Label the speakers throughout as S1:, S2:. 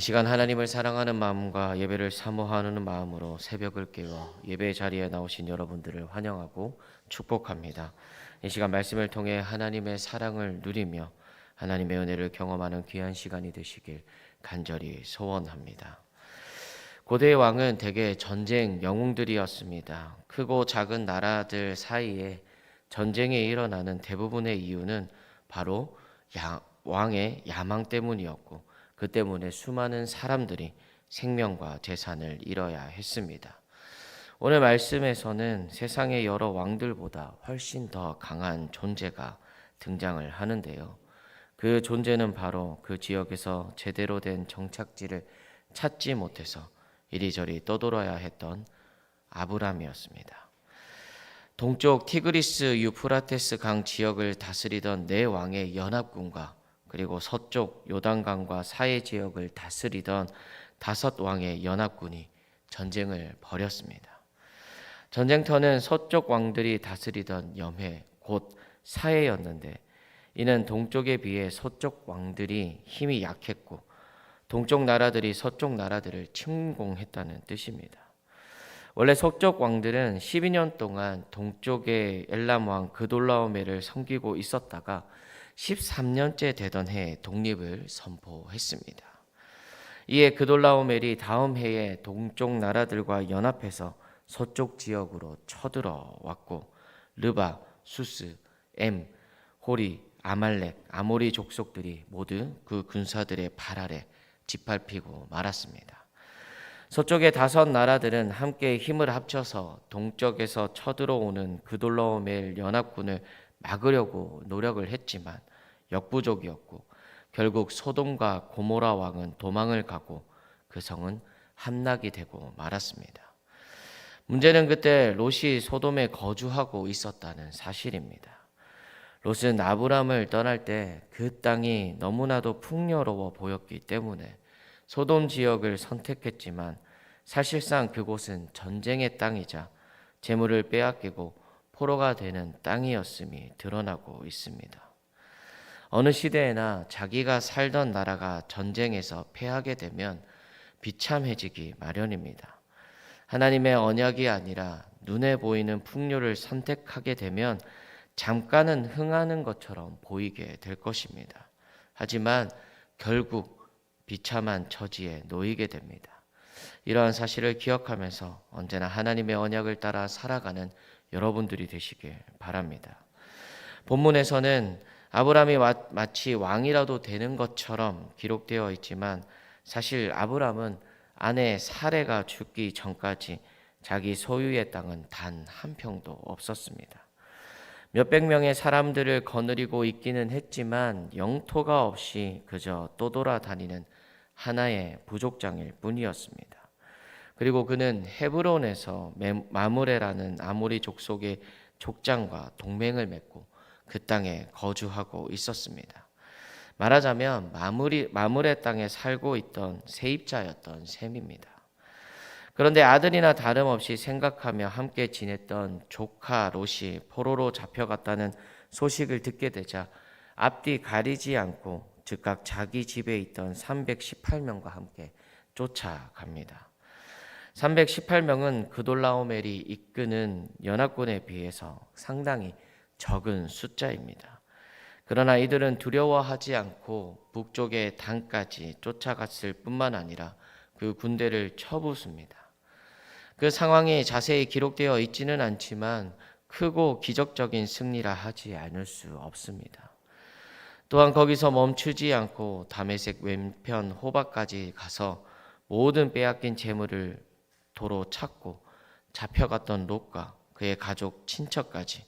S1: 이 시간 하나님을 사랑하는 마음과 예배를 사모하는 마음으로 새벽을 깨워 예배 자리에 나오신 여러분들을 환영하고 축복합니다. 이 시간 말씀을 통해 하나님의 사랑을 누리며 하나님의 은혜를 경험하는 귀한 시간이 되시길 간절히 소원합니다. 고대의 왕은 대개 전쟁 영웅들이었습니다. 크고 작은 나라들 사이에 전쟁이 일어나는 대부분의 이유는 바로 왕의 야망 때문이었고, 그 때문에 수많은 사람들이 생명과 재산을 잃어야 했습니다. 오늘 말씀에서는 세상의 여러 왕들보다 훨씬 더 강한 존재가 등장을 하는데요. 그 존재는 바로 그 지역에서 제대로 된 정착지를 찾지 못해서 이리저리 떠돌아야 했던 아브람이었습니다. 동쪽 티그리스 유프라테스 강 지역을 다스리던 네 왕의 연합군과 그리고 서쪽 요단강과 사해 지역을 다스리던 다섯 왕의 연합군이 전쟁을 벌였습니다. 전쟁터는 서쪽 왕들이 다스리던 염해 곧 사해였는데, 이는 동쪽에 비해 서쪽 왕들이 힘이 약했고 동쪽 나라들이 서쪽 나라들을 침공했다는 뜻입니다. 원래 서쪽 왕들은 12년 동안 동쪽의 엘람 왕 그돌라오메를 섬기고 있었다가 13년째 되던 해에 독립을 선포했습니다. 이에 그돌라오멜이 다음 해에 동쪽 나라들과 연합해서 서쪽 지역으로 쳐들어왔고, 르바, 수스, 엠, 호리, 아말렉, 아모리 족속들이 모두 그 군사들의 발 아래 짓밟히고 말았습니다. 서쪽의 다섯 나라들은 함께 힘을 합쳐서 동쪽에서 쳐들어오는 그돌라오멜 연합군을 막으려고 노력을 했지만 역부족이었고, 결국 소돔과 고모라 왕은 도망을 가고 그 성은 함락이 되고 말았습니다. 문제는 그때 롯이 소돔에 거주하고 있었다는 사실입니다. 롯은 아브람을 떠날 때 그 땅이 너무나도 풍요로워 보였기 때문에 소돔 지역을 선택했지만, 사실상 그곳은 전쟁의 땅이자 재물을 빼앗기고 포로가 되는 땅이었음이 드러나고 있습니다. 어느 시대에나 자기가 살던 나라가 전쟁에서 패하게 되면 비참해지기 마련입니다. 하나님의 언약이 아니라 눈에 보이는 풍요를 선택하게 되면 잠깐은 흥하는 것처럼 보이게 될 것입니다. 하지만 결국 비참한 처지에 놓이게 됩니다. 이러한 사실을 기억하면서 언제나 하나님의 언약을 따라 살아가는 여러분들이 되시길 바랍니다. 본문에서는 아브람이 마치 왕이라도 되는 것처럼 기록되어 있지만, 사실 아브람은 아내 사레가 죽기 전까지 자기 소유의 땅은 단 한 평도 없었습니다. 몇백 명의 사람들을 거느리고 있기는 했지만 영토가 없이 그저 떠돌아다니는 하나의 부족장일 뿐이었습니다. 그리고 그는 헤브론에서 마므레라는 아모리 족속의 족장과 동맹을 맺고 그 땅에 거주하고 있었습니다. 말하자면 마므레 땅에 살고 있던 세입자였던 셈입니다. 그런데 아들이나 다름없이 생각하며 함께 지냈던 조카 롯이 포로로 잡혀갔다는 소식을 듣게 되자 앞뒤 가리지 않고 즉각 자기 집에 있던 318명과 함께 쫓아갑니다. 318명은 그돌라오멜이 이끄는 연합군에 비해서 상당히 적은 숫자입니다. 그러나 이들은 두려워하지 않고 북쪽의 단까지 쫓아갔을 뿐만 아니라 그 군대를 쳐부숩니다. 그 상황이 자세히 기록되어 있지는 않지만 크고 기적적인 승리라 하지 않을 수 없습니다. 또한 거기서 멈추지 않고 다메섹 왼편 호박까지 가서 모든 빼앗긴 재물을 도로 찾고 잡혀갔던 롯과 그의 가족 친척까지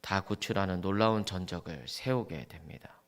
S1: 다 구출하는 놀라운 전적을 세우게 됩니다.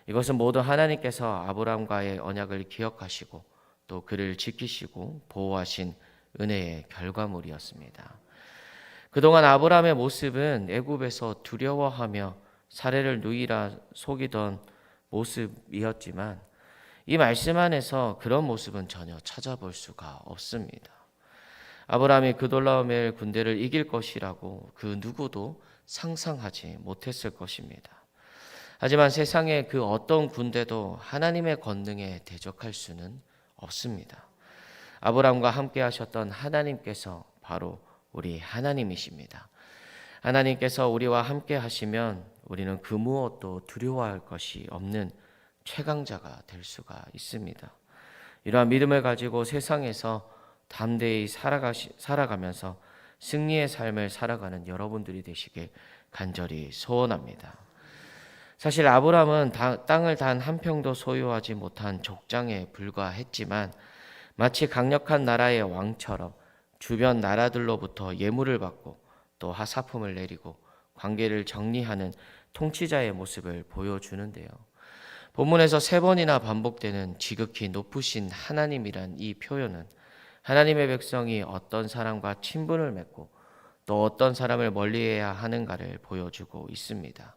S1: 이것은 모두 하나님께서 아브람과의 언약을 기억하시고 또 그를 지키시고 보호하신 은혜의 결과물이었습니다. 그동안 아브람의 모습은 애굽에서 두려워하며 사례를 누이라 속이던 모습이었지만, 이 말씀 안에서 그런 모습은 전혀 찾아볼 수가 없습니다. 아브람이 그돌라오멜 군대를 이길 것이라고 그 누구도 상상하지 못했을 것입니다. 하지만 세상의 그 어떤 군대도 하나님의 권능에 대적할 수는 없습니다. 아브라함과 함께 하셨던 하나님께서 바로 우리 하나님이십니다. 하나님께서 우리와 함께 하시면 우리는 그 무엇도 두려워할 것이 없는 최강자가 될 수가 있습니다. 이러한 믿음을 가지고 세상에서 담대히 살아가면서 승리의 삶을 살아가는 여러분들이 되시길 간절히 소원합니다. 사실 아브라함은 땅을 단 한 평도 소유하지 못한 족장에 불과했지만 마치 강력한 나라의 왕처럼 주변 나라들로부터 예물을 받고 또 하사품을 내리고 관계를 정리하는 통치자의 모습을 보여주는데요. 본문에서 3번이나 반복되는 지극히 높으신 하나님이란 이 표현은 하나님의 백성이 어떤 사람과 친분을 맺고 또 어떤 사람을 멀리해야 하는가를 보여주고 있습니다.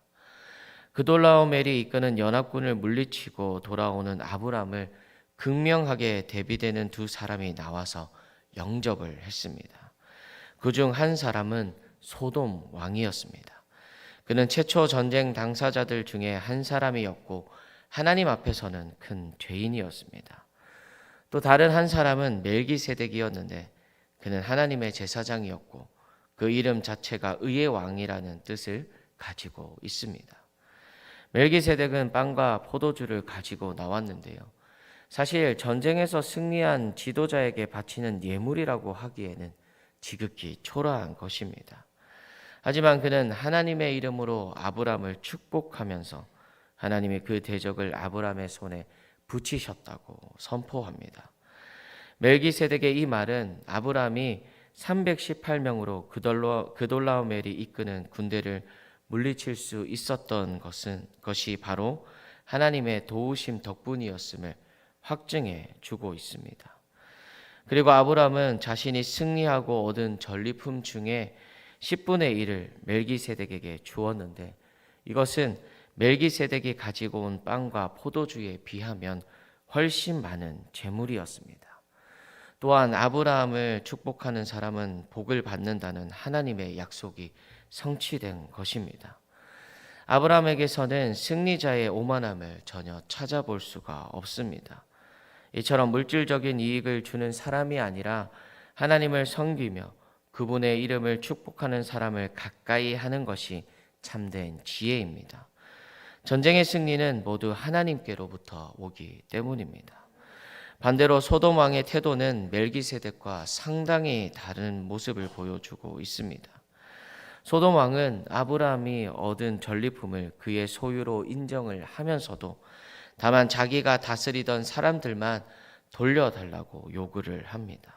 S1: 그돌라오멜이 이끄는 연합군을 물리치고 돌아오는 아브람을 극명하게 대비되는 두 사람이 나와서 영접을 했습니다. 그중 한 사람은 소돔 왕이었습니다. 그는 최초 전쟁 당사자들 중에 한 사람이었고 하나님 앞에서는 큰 죄인이었습니다. 또 다른 한 사람은 멜기세덱이었는데 그는 하나님의 제사장이었고 그 이름 자체가 의의 왕이라는 뜻을 가지고 있습니다. 멜기세덱은 빵과 포도주를 가지고 나왔는데요. 사실 전쟁에서 승리한 지도자에게 바치는 예물이라고 하기에는 지극히 초라한 것입니다. 하지만 그는 하나님의 이름으로 아브람을 축복하면서 하나님이 그 대적을 아브람의 손에 붙이셨다고 선포합니다. 멜기세덱의 이 말은 아브람이 318명으로 그돌라오멜이 이끄는 군대를 물리칠 수 있었던 것이 바로 하나님의 도우심 덕분이었음을 확증해 주고 있습니다. 그리고 아브람은 자신이 승리하고 얻은 전리품 중에 10분의 1을 멜기세덱에게 주었는데 이것은 멜기세덱이 가지고 온 빵과 포도주에 비하면 훨씬 많은 재물이었습니다. 또한 아브라함을 축복하는 사람은 복을 받는다는 하나님의 약속이 성취된 것입니다. 아브라함에게서는 승리자의 오만함을 전혀 찾아볼 수가 없습니다. 이처럼 물질적인 이익을 주는 사람이 아니라 하나님을 섬기며 그분의 이름을 축복하는 사람을 가까이 하는 것이 참된 지혜입니다. 전쟁의 승리는 모두 하나님께로부터 오기 때문입니다. 반대로 소돔 왕의 태도는 멜기세덱과 상당히 다른 모습을 보여주고 있습니다. 소돔 왕은 아브라함이 얻은 전리품을 그의 소유로 인정을 하면서도 다만 자기가 다스리던 사람들만 돌려달라고 요구를 합니다.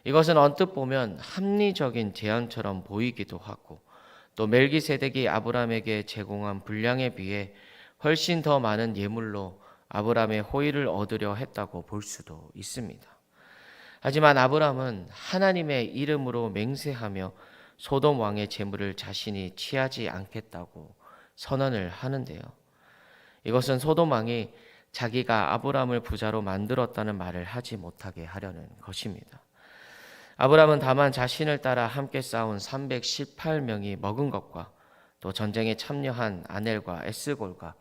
S1: 이것은 언뜻 보면 합리적인 제안처럼 보이기도 하고 또 멜기세덱이 아브라함에게 제공한 분량에 비해 훨씬 더 많은 예물로 아브라함의 호의를 얻으려 했다고 볼 수도 있습니다. 하지만 아브라함은 하나님의 이름으로 맹세하며 소돔 왕의 재물을 자신이 취하지 않겠다고 선언을 하는데요. 이것은 소돔 왕이 자기가 아브라함을 부자로 만들었다는 말을 하지 못하게 하려는 것입니다. 아브라함은 다만 자신을 따라 함께 싸운 318명이 먹은 것과 또 전쟁에 참여한 아넬과 에스골과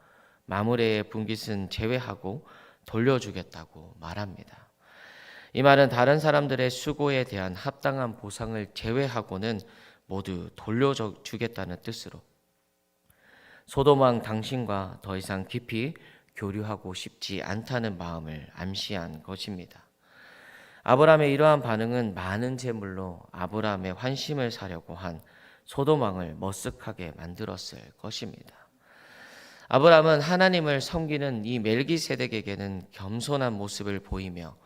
S1: 마므레의 분깃은 제외하고 돌려주겠다고 말합니다. 이 말은 다른 사람들의 수고에 대한 합당한 보상을 제외하고는 모두 돌려주겠다는 뜻으로 소돔 왕 당신과 더 이상 깊이 교류하고 싶지 않다는 마음을 암시한 것입니다. 아브라함의 이러한 반응은 많은 재물로 아브라함의 환심을 사려고 한 소돔 왕을 머쓱하게 만들었을 것입니다. 아브라함은 하나님을 섬기는 이 멜기세덱에게는 겸손한 모습을 보이며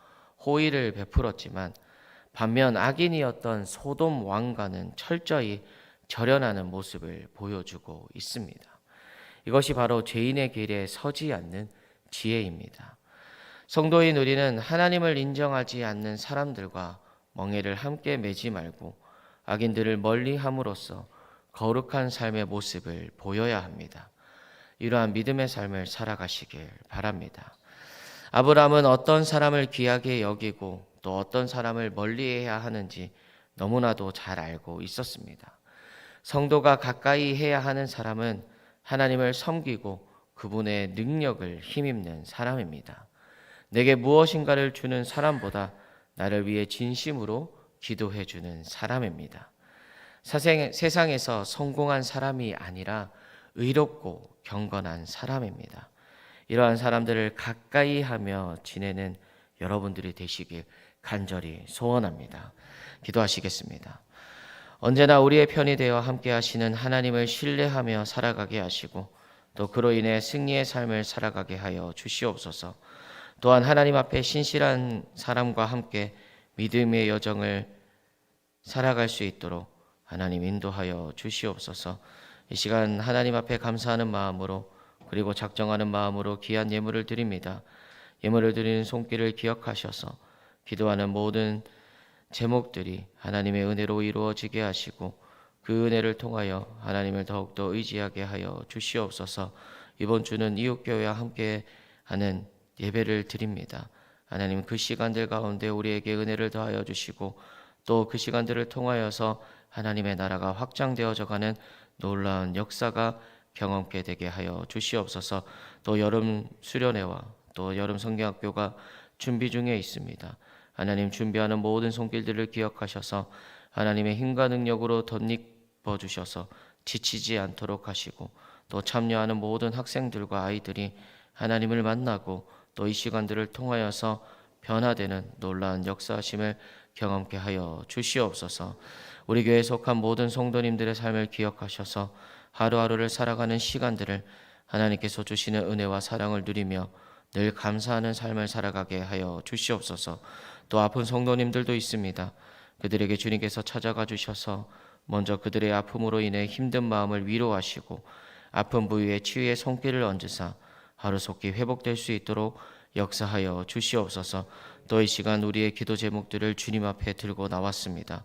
S1: 호의를 베풀었지만 반면 악인이었던 소돔 왕과는 철저히 절연하는 모습을 보여주고 있습니다. 이것이 바로 죄인의 길에 서지 않는 지혜입니다. 성도인 우리는 하나님을 인정하지 않는 사람들과 멍에를 함께 매지 말고 악인들을 멀리함으로써 거룩한 삶의 모습을 보여야 합니다. 이러한 믿음의 삶을 살아가시길 바랍니다. 아브라함은 어떤 사람을 귀하게 여기고 또 어떤 사람을 멀리해야 하는지 너무나도 잘 알고 있었습니다. 성도가 가까이 해야 하는 사람은 하나님을 섬기고 그분의 능력을 힘입는 사람입니다. 내게 무엇인가를 주는 사람보다 나를 위해 진심으로 기도해 주는 사람입니다. 세상에서 성공한 사람이 아니라 의롭고 경건한 사람입니다. 이러한 사람들을 가까이 하며 지내는 여러분들이 되시길 간절히 소원합니다. 기도하시겠습니다. 언제나 우리의 편이 되어 함께 하시는 하나님을 신뢰하며 살아가게 하시고 또 그로 인해 승리의 삶을 살아가게 하여 주시옵소서. 또한 하나님 앞에 신실한 사람과 함께 믿음의 여정을 살아갈 수 있도록 하나님 인도하여 주시옵소서. 이 시간 하나님 앞에 감사하는 마음으로 그리고 작정하는 마음으로 귀한 예물을 드립니다. 예물을 드리는 손길을 기억하셔서 기도하는 모든 제목들이 하나님의 은혜로 이루어지게 하시고 그 은혜를 통하여 하나님을 더욱더 의지하게 하여 주시옵소서. 이번 주는 이웃교회와 함께 하는 예배를 드립니다. 하나님 그 시간들 가운데 우리에게 은혜를 더하여 주시고 또 그 시간들을 통하여서 하나님의 나라가 확장되어져 가는 놀라운 역사가 경험케 되게 하여 주시옵소서. 또 여름 수련회와 또 여름 성경학교가 준비 중에 있습니다. 하나님 준비하는 모든 손길들을 기억하셔서 하나님의 힘과 능력으로 덧입어 주셔서 지치지 않도록 하시고 또 참여하는 모든 학생들과 아이들이 하나님을 만나고 또 이 시간들을 통하여서 변화되는 놀라운 역사하심을 경험케 하여 주시옵소서. 우리 교회에 속한 모든 성도님들의 삶을 기억하셔서 하루하루를 살아가는 시간들을 하나님께서 주시는 은혜와 사랑을 누리며 늘 감사하는 삶을 살아가게 하여 주시옵소서. 또 아픈 성도님들도 있습니다. 그들에게 주님께서 찾아가 주셔서 먼저 그들의 아픔으로 인해 힘든 마음을 위로하시고 아픈 부위에 치유의 손길을 얹으사 하루속히 회복될 수 있도록 역사하여 주시옵소서. 또 이 시간 우리의 기도 제목들을 주님 앞에 들고 나왔습니다.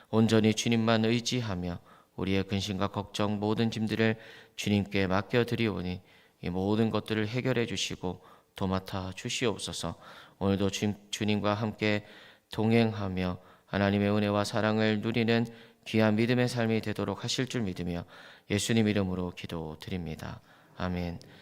S1: 온전히 주님만 의지하며 우리의 근심과 걱정 모든 짐들을 주님께 맡겨드리오니 이 모든 것들을 해결해 주시고 도맡아 주시옵소서. 오늘도 주님과 함께 동행하며 하나님의 은혜와 사랑을 누리는 귀한 믿음의 삶이 되도록 하실 줄 믿으며 예수님 이름으로 기도드립니다. 아멘.